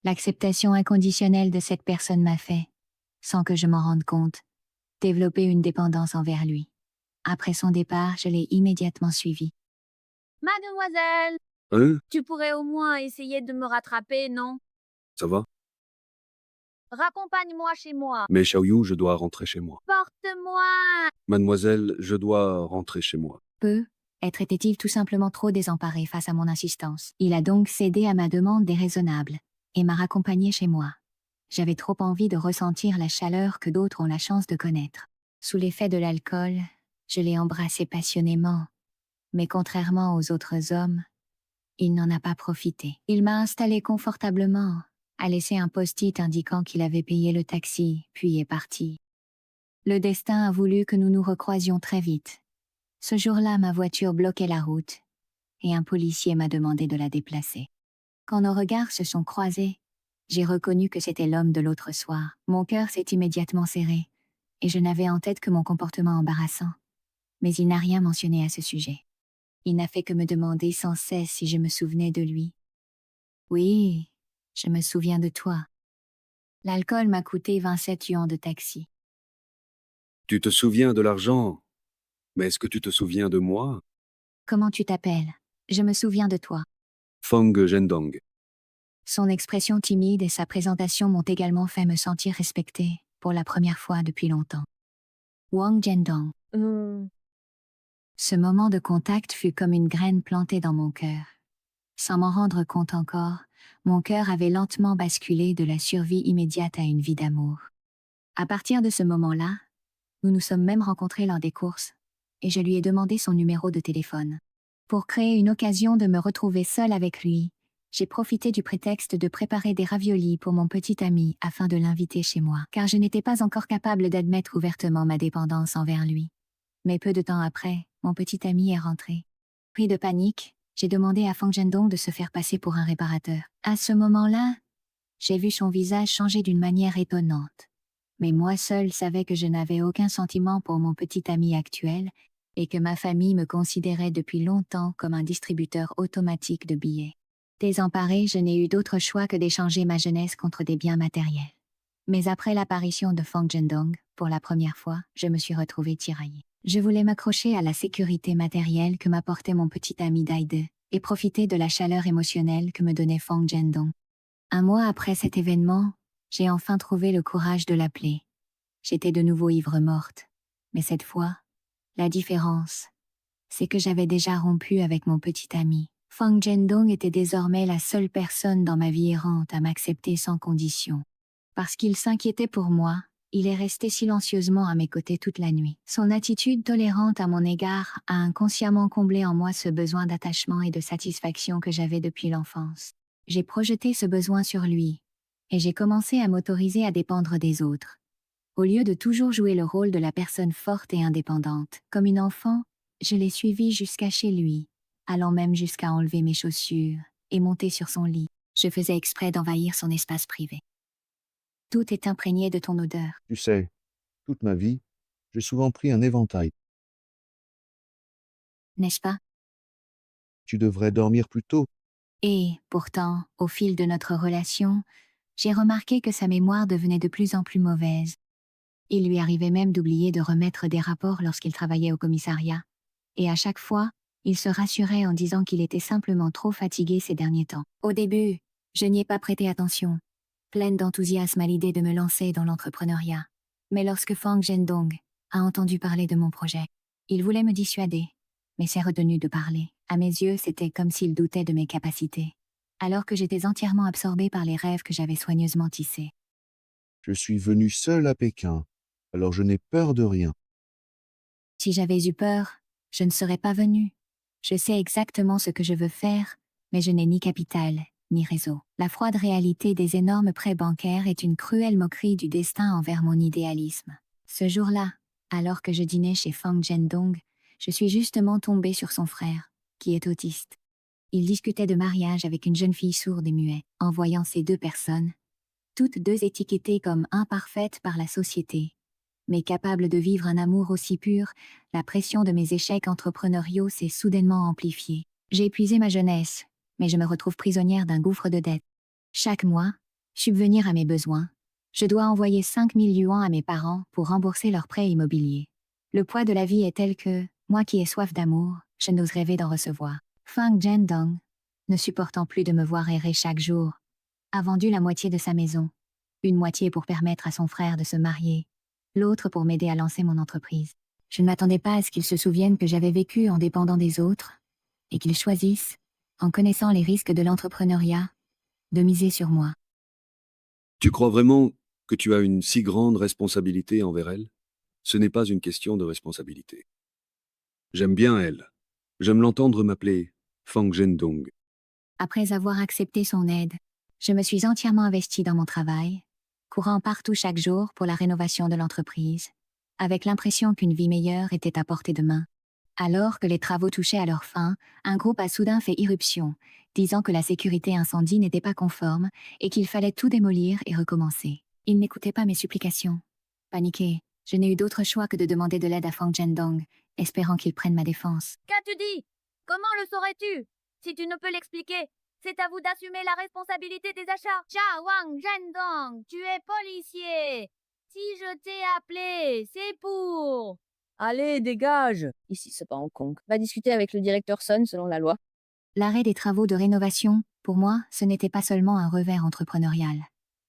L'acceptation inconditionnelle de cette personne m'a fait, sans que je m'en rende compte, développer une dépendance envers lui. Après son départ, je l'ai immédiatement suivi. Mademoiselle, Hein? tu pourrais au moins essayer de me rattraper, non? Ça va? Raccompagne-moi chez moi. Mais Xiaoyu, je dois rentrer chez moi. Porte-moi. Mademoiselle, je dois rentrer chez moi. Être était-il tout simplement trop désemparé face à mon insistance. Il a donc cédé à ma demande déraisonnable et m'a raccompagné chez moi. J'avais trop envie de ressentir la chaleur que d'autres ont la chance de connaître. Sous l'effet de l'alcool, je l'ai embrassé passionnément, mais contrairement aux autres hommes, il n'en a pas profité. Il m'a installé confortablement, a laissé un post-it indiquant qu'il avait payé le taxi, puis est parti. Le destin a voulu que nous nous recroisions très vite. Ce jour-là, ma voiture bloquait la route, et un policier m'a demandé de la déplacer. Quand nos regards se sont croisés, j'ai reconnu que c'était l'homme de l'autre soir. Mon cœur s'est immédiatement serré, et je n'avais en tête que mon comportement embarrassant. Mais il n'a rien mentionné à ce sujet. Il n'a fait que me demander sans cesse si je me souvenais de lui. Oui, je me souviens de toi. L'alcool m'a coûté 27 yuans de taxi. Tu te souviens de l'argent, mais est-ce que tu te souviens de moi? Comment tu t'appelles? Je me souviens de toi. Feng Zhendong. Son expression timide et sa présentation m'ont également fait me sentir respectée, pour la première fois depuis longtemps. Wang Zhendong. Ce moment de contact fut comme une graine plantée dans mon cœur. Sans m'en rendre compte encore, mon cœur avait lentement basculé de la survie immédiate à une vie d'amour. À partir de ce moment-là, nous nous sommes même rencontrés lors des courses, et je lui ai demandé son numéro de téléphone. Pour créer une occasion de me retrouver seule avec lui, j'ai profité du prétexte de préparer des raviolis pour mon petit ami afin de l'inviter chez moi, car je n'étais pas encore capable d'admettre ouvertement ma dépendance envers lui. Mais peu de temps après, mon petit ami est rentré. Pris de panique, j'ai demandé à Feng Zhendong de se faire passer pour un réparateur. À ce moment-là, j'ai vu son visage changer d'une manière étonnante. Mais moi seule savais que je n'avais aucun sentiment pour mon petit ami actuel et que ma famille me considérait depuis longtemps comme un distributeur automatique de billets. Désemparée, je n'ai eu d'autre choix que d'échanger ma jeunesse contre des biens matériels. Mais après l'apparition de Feng Zhendong, pour la première fois, je me suis retrouvée tiraillée. Je voulais m'accrocher à la sécurité matérielle que m'apportait mon petit ami Daide et profiter de la chaleur émotionnelle que me donnait Feng Zhendong. Un mois après cet événement, j'ai enfin trouvé le courage de l'appeler. J'étais de nouveau ivre morte. Mais cette fois, la différence, c'est que j'avais déjà rompu avec mon petit ami. Feng Zhendong était désormais la seule personne dans ma vie errante à m'accepter sans condition. Parce qu'il s'inquiétait pour moi, il est resté silencieusement à mes côtés toute la nuit. Son attitude tolérante à mon égard a inconsciemment comblé en moi ce besoin d'attachement et de satisfaction que j'avais depuis l'enfance. J'ai projeté ce besoin sur lui, et j'ai commencé à m'autoriser à dépendre des autres. Au lieu de toujours jouer le rôle de la personne forte et indépendante, comme une enfant, je l'ai suivi jusqu'à chez lui, allant même jusqu'à enlever mes chaussures et monter sur son lit. Je faisais exprès d'envahir son espace privé. Tout est imprégné de ton odeur, Tu sais, toute ma vie, j'ai souvent pris un éventail. n'est-ce pas? Tu devrais dormir plus tôt. Et, pourtant, au fil de notre relation, j'ai remarqué que sa mémoire devenait de plus en plus mauvaise. Il lui arrivait même d'oublier de remettre des rapports lorsqu'il travaillait au commissariat. Et à chaque fois, il se rassurait en disant qu'il était simplement trop fatigué ces derniers temps. Au début, je n'y ai pas prêté attention, pleine d'enthousiasme à l'idée de me lancer dans l'entrepreneuriat. Mais lorsque Feng Zhendong a entendu parler de mon projet, il voulait me dissuader, mais s'est retenu de parler. À mes yeux, c'était comme s'il doutait de mes capacités, alors que j'étais entièrement absorbée par les rêves que j'avais soigneusement tissés. Je suis venu seul à Pékin, alors je n'ai peur de rien. Si j'avais eu peur, je ne serais pas venue. Je sais exactement ce que je veux faire, mais je n'ai ni capital, ni réseau. La froide réalité des énormes prêts bancaires est une cruelle moquerie du destin envers mon idéalisme. Ce jour-là, alors que je dînais chez Feng Zhendong, je suis justement tombée sur son frère, qui est autiste. Il discutait de mariage avec une jeune fille sourde et muette. En voyant ces deux personnes, toutes deux étiquetées comme imparfaites par la société, mais capables de vivre un amour aussi pur, la pression de mes échecs entrepreneuriaux s'est soudainement amplifiée. J'ai épuisé ma jeunesse, mais je me retrouve prisonnière d'un gouffre de dettes. Chaque mois, subvenir à mes besoins. Je dois envoyer 5000 yuans à mes parents pour rembourser leur prêt immobilier. Le poids de la vie est tel que, moi qui ai soif d'amour, je n'ose rêver d'en recevoir. Feng Zhendong, ne supportant plus de me voir errer chaque jour, a vendu la moitié de sa maison. Une moitié pour permettre à son frère de se marier, l'autre pour m'aider à lancer mon entreprise. Je ne m'attendais pas à ce qu'il se souvienne que j'avais vécu en dépendant des autres, et qu'il choisisse, en connaissant les risques de l'entrepreneuriat, de miser sur moi. Tu crois vraiment que tu as une si grande responsabilité envers elle? Ce n'est pas une question de responsabilité. J'aime bien elle. J'aime l'entendre m'appeler Feng Zhendong. Après avoir accepté son aide, je me suis entièrement investie dans mon travail, courant partout chaque jour pour la rénovation de l'entreprise, avec l'impression qu'une vie meilleure était à portée de main. Alors que les travaux touchaient à leur fin, un groupe a soudain fait irruption, disant que la sécurité incendie n'était pas conforme et qu'il fallait tout démolir et recommencer. Ils n'écoutaient pas mes supplications. Paniquée, je n'ai eu d'autre choix que de demander de l'aide à Feng Zhendong, espérant qu'il prenne ma défense. Qu'as-tu dit? Comment le saurais-tu? Si tu ne peux l'expliquer, c'est à vous d'assumer la responsabilité des achats. Cha Wang Zhendong, tu es policier. Si je t'ai appelé, c'est pour... Allez, dégage! Ici, c'est pas Hong Kong. Va discuter avec le directeur Sun selon la loi. L'arrêt des travaux de rénovation, pour moi, ce n'était pas seulement un revers entrepreneurial.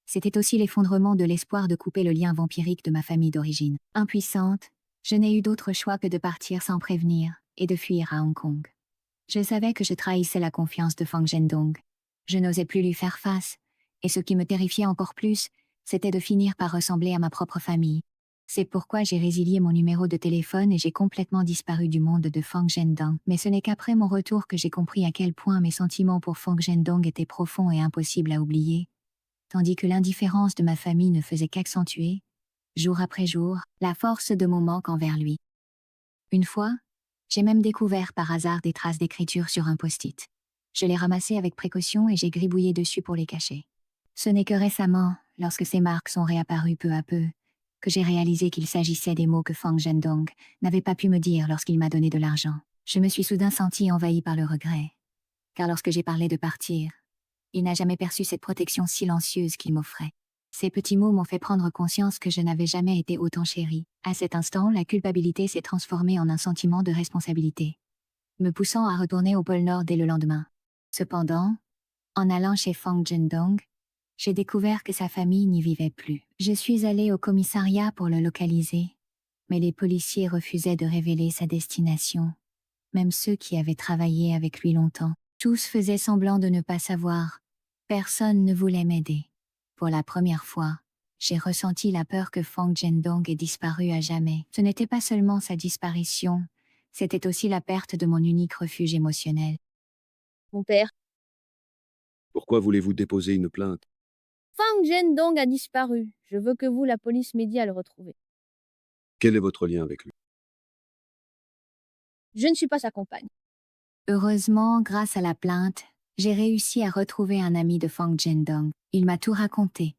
C'était aussi l'effondrement de l'espoir de couper le lien vampirique de ma famille d'origine. Impuissante, je n'ai eu d'autre choix que de partir sans prévenir et de fuir à Hong Kong. Je savais que je trahissais la confiance de Feng Zhendong. Je n'osais plus lui faire face, et ce qui me terrifiait encore plus, c'était de finir par ressembler à ma propre famille. C'est pourquoi j'ai résilié mon numéro de téléphone et j'ai complètement disparu du monde de Feng Zhendong. Mais ce n'est qu'après mon retour que j'ai compris à quel point mes sentiments pour Feng Zhendong étaient profonds et impossibles à oublier, tandis que l'indifférence de ma famille ne faisait qu'accentuer, jour après jour, la force de mon manque envers lui. Une fois, j'ai même découvert par hasard des traces d'écriture sur un post-it. Je les ramassais avec précaution et j'ai gribouillé dessus pour les cacher. Ce n'est que récemment, lorsque ces marques sont réapparues peu à peu, que j'ai réalisé qu'il s'agissait des mots que Feng Zhendong n'avait pas pu me dire lorsqu'il m'a donné de l'argent. Je me suis soudain sentie envahie par le regret, car lorsque j'ai parlé de partir, il n'a jamais perçu cette protection silencieuse qu'il m'offrait. Ces petits mots m'ont fait prendre conscience que je n'avais jamais été autant chérie. À cet instant, la culpabilité s'est transformée en un sentiment de responsabilité, me poussant à retourner au pôle Nord dès le lendemain. Cependant, en allant chez Feng Zhendong, j'ai découvert que sa famille n'y vivait plus. Je suis allée au commissariat pour le localiser, mais les policiers refusaient de révéler sa destination, même ceux qui avaient travaillé avec lui longtemps. Tous faisaient semblant de ne pas savoir. Personne ne voulait m'aider. Pour la première fois, j'ai ressenti la peur que Feng Zhendong ait disparu à jamais. Ce n'était pas seulement sa disparition, c'était aussi la perte de mon unique refuge émotionnel. Mon père. Pourquoi voulez-vous déposer une plainte? Feng Zhendong a disparu. Je veux que vous, la police, m'aidiez à le retrouver. Quel est votre lien avec lui? Je ne suis pas sa compagne. Heureusement, grâce à la plainte, j'ai réussi à retrouver un ami de Feng Zhendong. Il m'a tout raconté.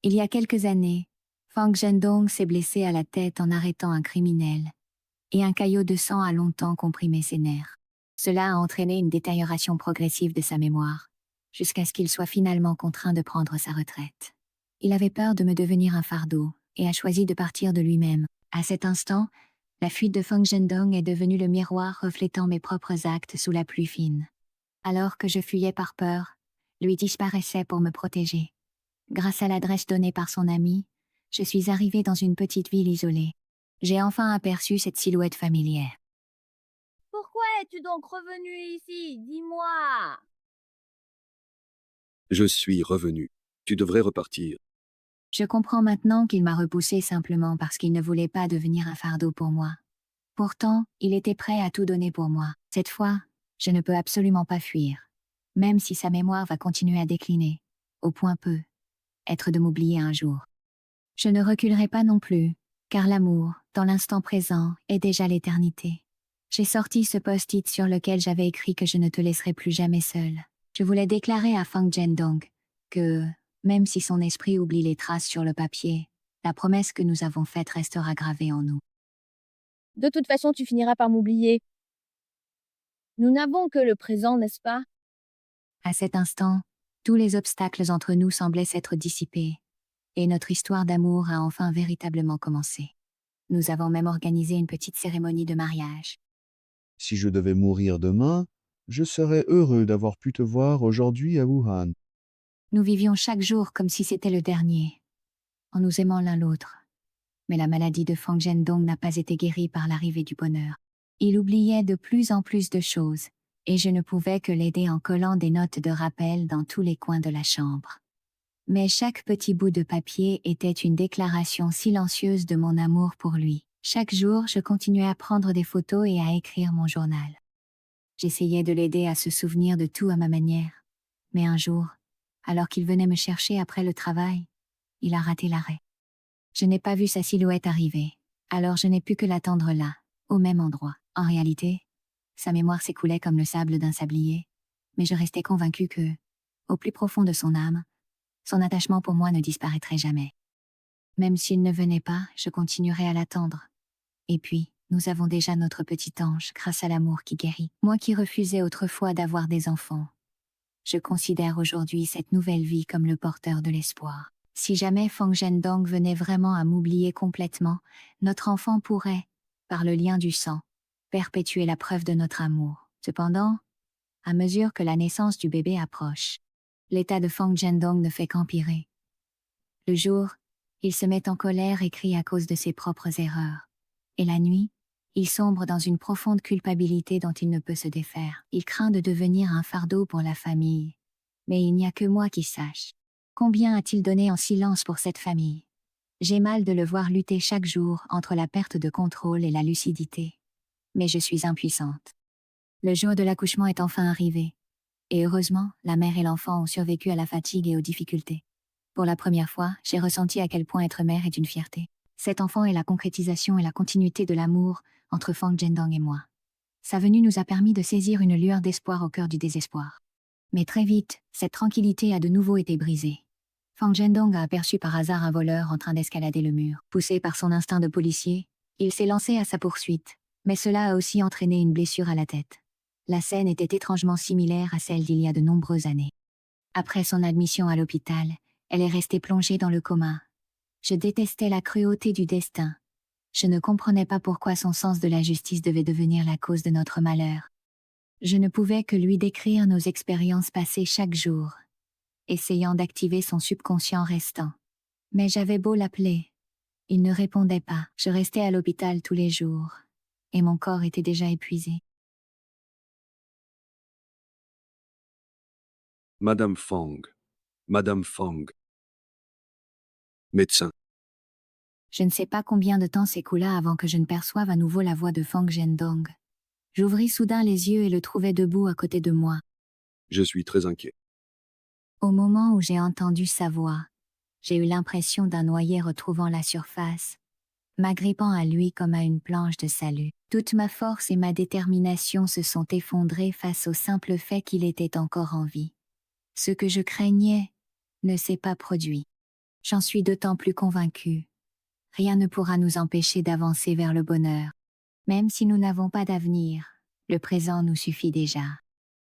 Il y a quelques années, Feng Zhendong s'est blessé à la tête en arrêtant un criminel, et un caillot de sang a longtemps comprimé ses nerfs. Cela a entraîné une détérioration progressive de sa mémoire, jusqu'à ce qu'il soit finalement contraint de prendre sa retraite. Il avait peur de me devenir un fardeau, et a choisi de partir de lui-même. À cet instant, la fuite de Feng Zhendong est devenue le miroir reflétant mes propres actes sous la pluie fine. Alors que je fuyais par peur, lui disparaissait pour me protéger. Grâce à l'adresse donnée par son ami, je suis arrivée dans une petite ville isolée. J'ai enfin aperçu cette silhouette familière. Pourquoi es-tu donc revenu ici? Dis-moi. Je suis revenu. Tu devrais repartir. Je comprends maintenant qu'il m'a repoussée simplement parce qu'il ne voulait pas devenir un fardeau pour moi. Pourtant, il était prêt à tout donner pour moi. Cette fois, je ne peux absolument pas fuir, même si sa mémoire va continuer à décliner, au point peu être de m'oublier un jour. Je ne reculerai pas non plus, car l'amour, dans l'instant présent, est déjà l'éternité. J'ai sorti ce post-it sur lequel j'avais écrit que je ne te laisserai plus jamais seule. Je voulais déclarer à Feng Zhendong que, même si son esprit oublie les traces sur le papier, la promesse que nous avons faite restera gravée en nous. De toute façon, tu finiras par m'oublier. Nous n'avons que le présent, n'est-ce pas? À cet instant, Tous les obstacles entre nous semblaient s'être dissipés, et notre histoire d'amour a enfin véritablement commencé. Nous avons même organisé une petite cérémonie de mariage. Si je devais mourir demain, je serais heureux d'avoir pu te voir aujourd'hui à Wuhan. Nous vivions chaque jour comme si c'était le dernier, en nous aimant l'un l'autre. Mais la maladie de Fang Zhendong n'a pas été guérie par l'arrivée du bonheur. Il oubliait de plus en plus de choses, et je ne pouvais que l'aider en collant des notes de rappel dans tous les coins de la chambre. Mais chaque petit bout de papier était une déclaration silencieuse de mon amour pour lui. Chaque jour, je continuais à prendre des photos et à écrire mon journal. J'essayais de l'aider à se souvenir de tout à ma manière. Mais un jour, alors qu'il venait me chercher après le travail, il a raté l'arrêt. Je n'ai pas vu sa silhouette arriver, alors je n'ai pu que l'attendre là, au même endroit. En réalité, sa mémoire s'écoulait comme le sable d'un sablier, mais je restais convaincue que, au plus profond de son âme, son attachement pour moi ne disparaîtrait jamais. Même s'il ne venait pas, je continuerais à l'attendre. Et puis, nous avons déjà notre petit ange grâce à l'amour qui guérit. Moi qui refusais autrefois d'avoir des enfants, je considère aujourd'hui cette nouvelle vie comme le porteur de l'espoir. Si jamais Fang Zhendong venait vraiment à m'oublier complètement, notre enfant pourrait, par le lien du sang, perpétuer la preuve de notre amour. Cependant, à mesure que la naissance du bébé approche, l'état de Fang Zhendong ne fait qu'empirer. Le jour, il se met en colère et crie à cause de ses propres erreurs. Et la nuit, il sombre dans une profonde culpabilité dont il ne peut se défaire. Il craint de devenir un fardeau pour la famille. Mais il n'y a que moi qui sache. Combien a-t-il donné en silence pour cette famille? J'ai mal de le voir lutter chaque jour entre la perte de contrôle et la lucidité. Mais je suis impuissante. Le jour de l'accouchement est enfin arrivé. Et heureusement, la mère et l'enfant ont survécu à la fatigue et aux difficultés. Pour la première fois, j'ai ressenti à quel point être mère est une fierté. Cet enfant est la concrétisation et la continuité de l'amour entre Fang Zhendong et moi. Sa venue nous a permis de saisir une lueur d'espoir au cœur du désespoir. Mais très vite, cette tranquillité a de nouveau été brisée. Fang Zhendong a aperçu par hasard un voleur en train d'escalader le mur. Poussé par son instinct de policier, il s'est lancé à sa poursuite, mais cela a aussi entraîné une blessure à la tête. La scène était étrangement similaire à celle d'il y a de nombreuses années. Après son admission à l'hôpital, elle est restée plongée dans le coma. Je détestais la cruauté du destin. Je ne comprenais pas pourquoi son sens de la justice devait devenir la cause de notre malheur. Je ne pouvais que lui décrire nos expériences passées chaque jour, essayant d'activer son subconscient restant. Mais j'avais beau l'appeler, il ne répondait pas. Je restais à l'hôpital tous les jours, et mon corps était déjà épuisé. Madame Fang. Madame Fang. Médecin. Je ne sais pas combien de temps s'écoula avant que je ne perçoive à nouveau la voix de Fang Zhendong. J'ouvris soudain les yeux et le trouvai debout à côté de moi. Je suis très inquiet. Au moment où j'ai entendu sa voix, j'ai eu l'impression d'un noyé retrouvant la surface, m'agrippant à lui comme à une planche de salut. Toute ma force et ma détermination se sont effondrées face au simple fait qu'il était encore en vie. Ce que je craignais ne s'est pas produit. J'en suis d'autant plus convaincue. Rien ne pourra nous empêcher d'avancer vers le bonheur. Même si nous n'avons pas d'avenir, le présent nous suffit déjà.